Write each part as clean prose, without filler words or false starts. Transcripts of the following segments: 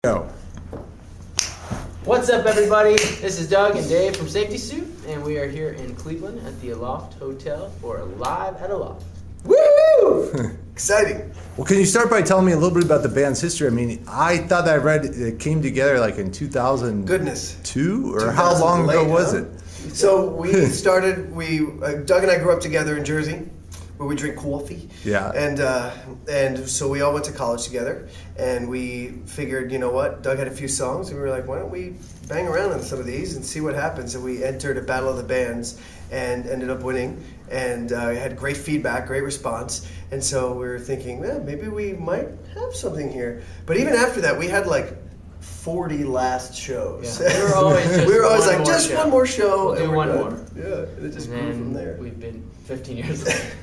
Go. What's up, everybody? This is Doug and Dave from SafetySuit, and we are here in Cleveland at the aLoft Hotel for Live at aLoft. Woo! Exciting. Well, can you start by telling me a little bit about the band's history? I mean, I thought that I read it came together like in 2002, Goodness. or how long ago was it? So we started. Doug and I grew up together in Jersey, where we drink coffee. Yeah. And so we all went to college together, and we figured, you know what? Doug had a few songs, and we were like, why don't we bang around on some of these and see what happens? And we entered a battle of the bands and ended up winning, and had great feedback, great response. And so we were thinking, maybe we might have something here. But even after that, we had like 40 last shows. Yeah. We were always like, just one more show. We'll do one more. Yeah, and it just grew from there. We've been 15 years later.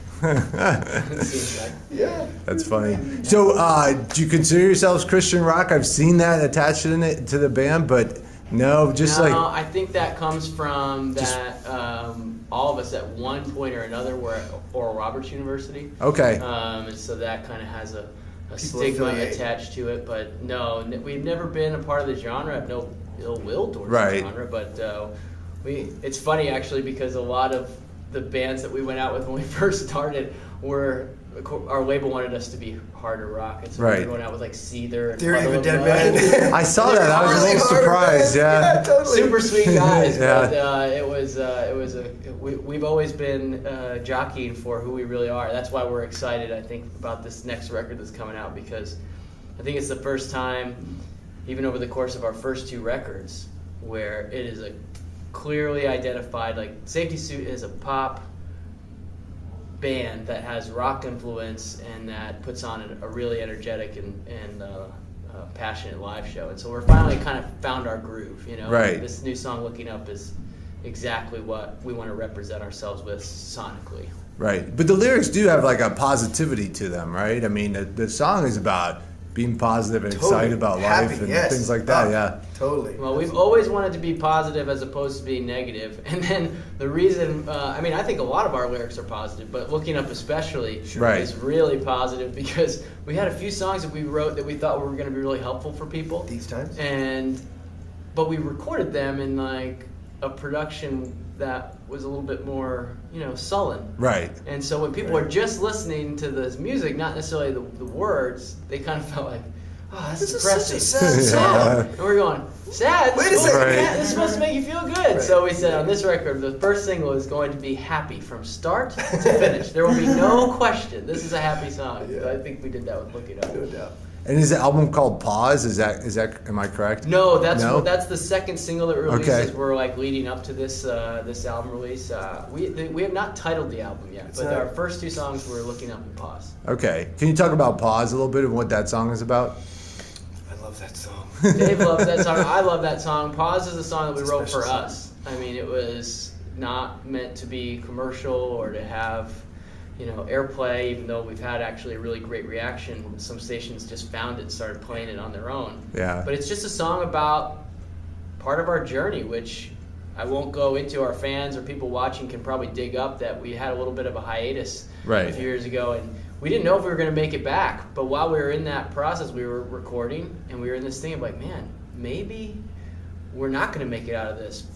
Yeah. That's funny. So, do you consider yourselves Christian rock? I've seen that attached to the band, but no, I think that comes from that all of us at one point or another were at Oral Roberts University. Okay. And so that kind of has a stigma attached to it. But no, we've never been a part of the genre. I have no ill will towards the genre. But it's funny actually, because a lot of the bands that we went out with when we first started our label wanted us to be harder rock, and so we went out with like Seether and Theory of a Dead Man. I saw that. I was a little surprised. Yeah, totally. Super sweet guys. Yeah. But we've always been jockeying for who we really are. That's why we're excited, I think, about this next record that's coming out, because I think it's the first time, even over the course of our first two records, where it is a clearly identified, like SafetySuit is a pop band that has rock influence and that puts on a really energetic and passionate live show. And so we're finally kind of found our groove, you know. Right. This new song, Looking Up, is exactly what we want to represent ourselves with sonically. Right. But the lyrics do have like a positivity to them, right? I mean, the song is about being positive and excited about life and things like that. Yeah. Totally. Well, we've always wanted to be positive as opposed to being negative. And then the reason, I think a lot of our lyrics are positive, but Looking Up especially is really positive, because we had a few songs that we wrote that we thought were going to be really helpful for people. These times. But we recorded them in like a production that was a little bit more, sullen. Right. And so when people are just listening to the music, not necessarily the words, they kind of felt like, oh, this is depressing. Such a sad song. And we're going, sad? Wait a second. Yeah, this is supposed to make you feel good. Right. So we said on this record, the first single is going to be happy from start to finish. There will be no question. This is a happy song. Yeah. So I think we did that with Looking Up. No doubt. And is the album called Pause? Is that am I correct? No, that's the second single that releases. Okay. We're like leading up to this album release. We have not titled the album yet, our first two songs were Looking Up and Pause. Okay. Can you talk about Pause a little bit and what that song is about? I love that song. Dave loves that song. I love that song. Pause is a song that we wrote for song. us. I mean, it was not meant to be commercial or to have airplay, even though we've had actually a really great reaction. Some stations just found it and started playing it on their own. Yeah. But it's just a song about part of our journey, which I won't go into. Our fans or people watching can probably dig up that we had a little bit of a hiatus a few years ago, and we didn't know if we were going to make it back. But while we were in that process, we were recording, and we were in this thing of like, man, maybe we're not going to make it out of this.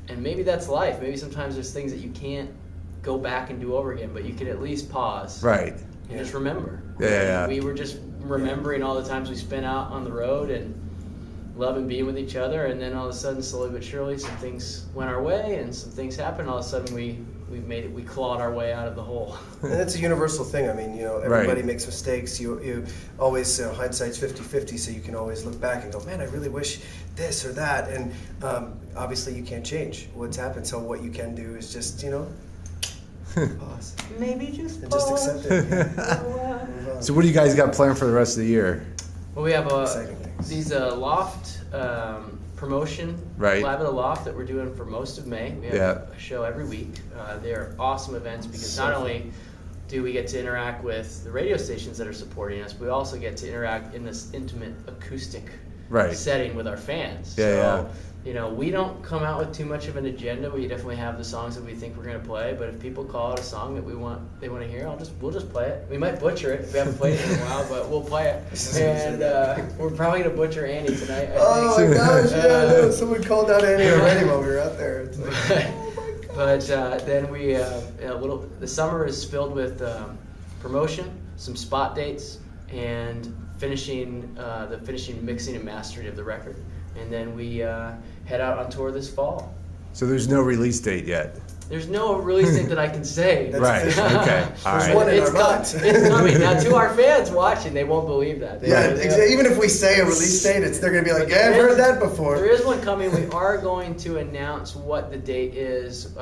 And maybe that's life. Maybe sometimes there's things that you can't go back and do over again, but you can at least pause. Right. And just remember. Yeah. We were just remembering all the times we spent out on the road and loving being with each other, and then all of a sudden, slowly but surely, some things went our way and some things happened. All of a sudden we made it, we clawed our way out of the hole. And it's a universal thing. I mean, everybody makes mistakes. You always, hindsight's 50-50, so you can always look back and go, man, I really wish this or that. And obviously you can't change what's happened, so what you can do is just, pause. Maybe just And pause. just accept it. Yeah. So what do you guys got planned for the rest of the year? Well, we have Exciting things. these Loft promotion live at aLoft that we're doing for most of May. We have a show every week. They're awesome events because not only do we get to interact with the radio stations that are supporting us, we also get to interact in this intimate acoustic setting with our fans. we don't come out with too much of an agenda. We definitely have the songs that we think we're going to play, but if people call out a song that they want to hear, we'll just play it. We might butcher it if we haven't played it in a while, but we'll play it. And we're probably going to butcher Annie tonight. Oh my gosh, yeah, someone called out Annie already while we were out there. It's like, oh my gosh. But then we the summer is filled with promotion, some spot dates, and finishing mixing and mastering of the record. And then we head out on tour this fall. So there's no release date yet? There's no release date that I can say. Right, okay. All There's right. one in our minds. It's coming. Now, to our fans watching, they won't believe that. Even if we say a release date, they're going to be like, yeah, I've heard that before. There is one coming. We are going to announce what the date is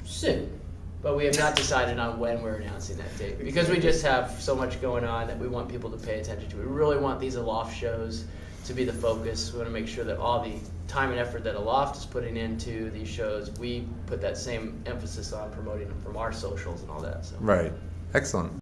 soon. But we have not decided on when we're announcing that date because we just have so much going on that we want people to pay attention to. We really want these aLoft shows to be the focus. We want to make sure that all the time and effort that aLoft is putting into these shows, we put that same emphasis on promoting them from our socials and all that. So. Right. Excellent.